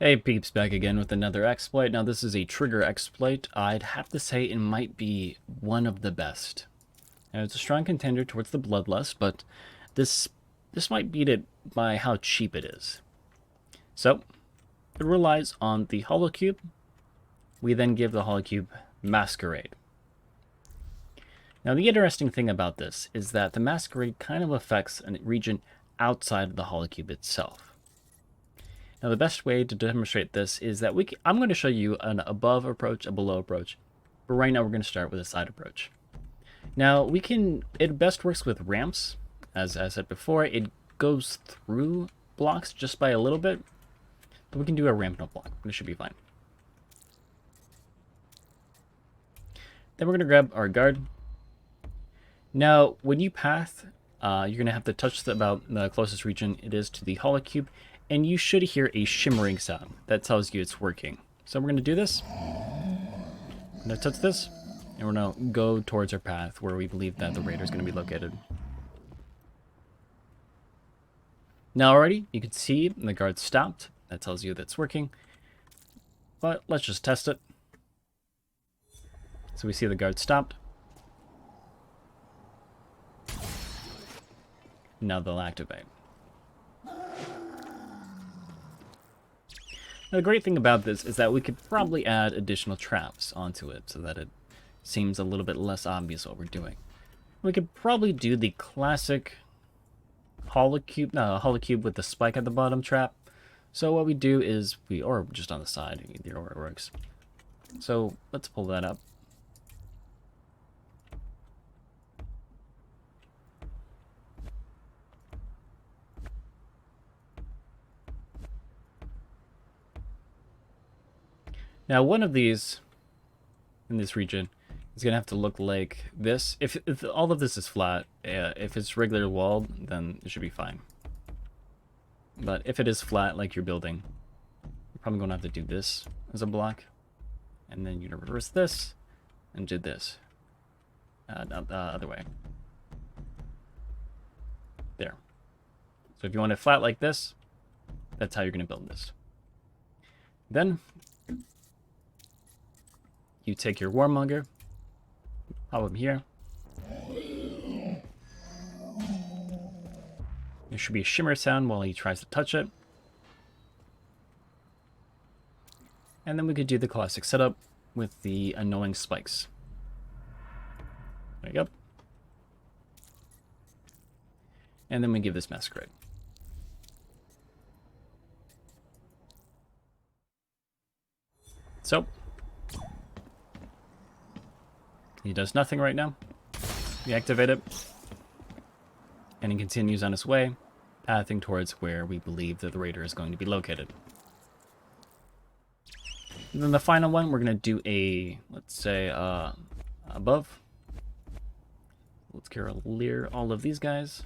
Hey peeps, back again with another exploit. Now this is a trigger exploit. I'd have to say it might be one of the best. Now, it's a strong contender towards the Bloodlust, but this this might beat it by how cheap it is. So, it relies on the Holocube. We then give the Holocube Masquerade. Now the interesting thing about this is that the Masquerade kind of affects a region outside of the Holocube itself. Now the best way to demonstrate this is that I'm going to show you an above approach, a below approach, but right now we're going to start with a side approach. Now it best works with ramps, as I said before. It goes through blocks just by a little bit, but we can do a ramp no block. This should be fine. Then we're going to grab our guard. Now when you path, you're going to have to touch about the closest region it is to the Holocube, and you should hear a shimmering sound that tells you it's working. So we're going to do this. I'm going to touch this, and we're going to go towards our path where we believe that the raider is going to be located. Now already, you can see the guard stopped. That tells you that's working. But let's just test it. So we see the guard stopped. Now they'll activate. Now, the great thing about this is that we could probably add additional traps onto it so that it seems a little bit less obvious what we're doing. We could probably do the classic holocube with the spike at the bottom trap. So what we do is or just on the side, either or it works. So let's pull that up. Now, one of these in this region is going to have to look like this. If all of this is flat, if it's regular walled, then it should be fine. But if it is flat, like you're building, you're probably going to have to do this as a block. And then you're going to reverse this and do this. Not the other way. There. So if you want it flat like this, that's how you're going to build this. Then you take your Warmonger, pop him here. There should be a shimmer sound while he tries to touch it. And then we could do the classic setup with the annoying spikes. There you go. And then we give this Masquerade. So he does nothing right now. We activate it. And he continues on his way, pathing towards where we believe that the raider is going to be located. And then the final one, we're going to do a, let's say, above. Let's clear all of these guys.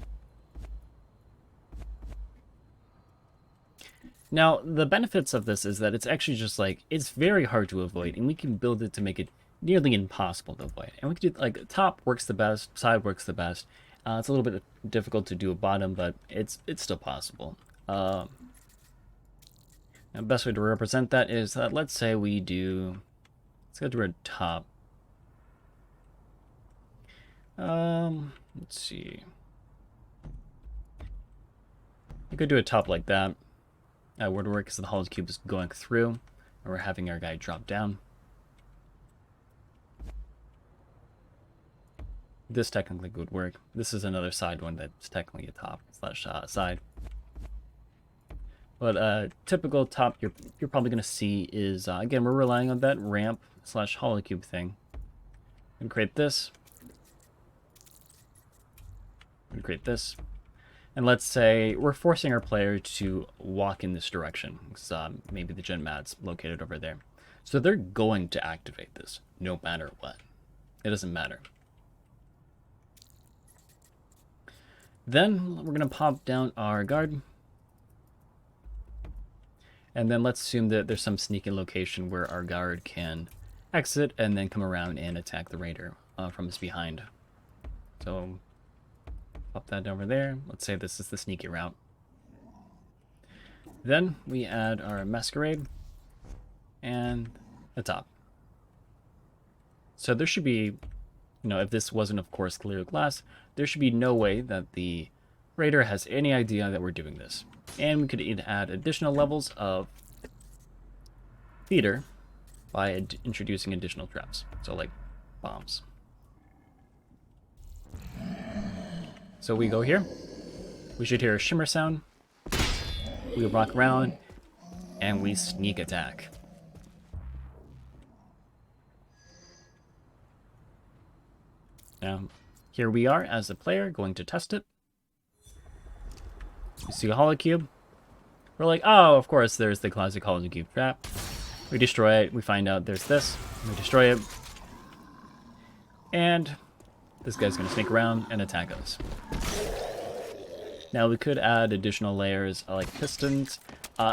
Now, the benefits of this is that it's actually just like, it's very hard to avoid, and we can build it to make it nearly impossible to avoid. And we can do, like, top works the best, side works the best. It's a little bit difficult to do a bottom, but it's still possible. The best way to represent that is that, let's say we do, let's go to our top. Let's see. You could do a top like that. Would work because the Holocube is going through, and we're having our guy drop down. This technically would work. This is another side one that's technically a top slash side. But typical top you're probably going to see is, again, we're relying on that ramp slash Holocube thing. And create this. And create this. And let's say we're forcing our player to walk in this direction. Because maybe the Gen Mad's located over there. So they're going to activate this no matter what. It doesn't matter. Then we're going to pop down our guard. And then let's assume that there's some sneaky location where our guard can exit and then come around and attack the raider from his behind. So pop that over there. Let's say this is the sneaky route. Then we add our masquerade and the top. So there should be, you know, if this wasn't, of course, clear glass, there should be no way that the raider has any idea that we're doing this. And we could add additional levels of theater by introducing additional traps. So like bombs. So we go here. We should hear a shimmer sound. We rock around and we sneak attack. Now, here we are as the player going to test it. We see a Holo cube. We're like, oh, of course, there's the classic Holo cube trap. We destroy it. We find out there's this. We destroy it. And this guy's going to sneak around and attack us. Now, we could add additional layers like pistons.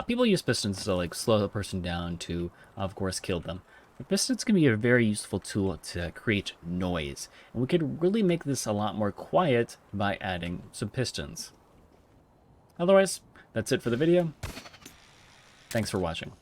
People use pistons to like slow the person down to, of course, kill them. But pistons can be a very useful tool to create noise. And we could really make this a lot more quiet by adding some pistons. Otherwise, that's it for the video. Thanks for watching.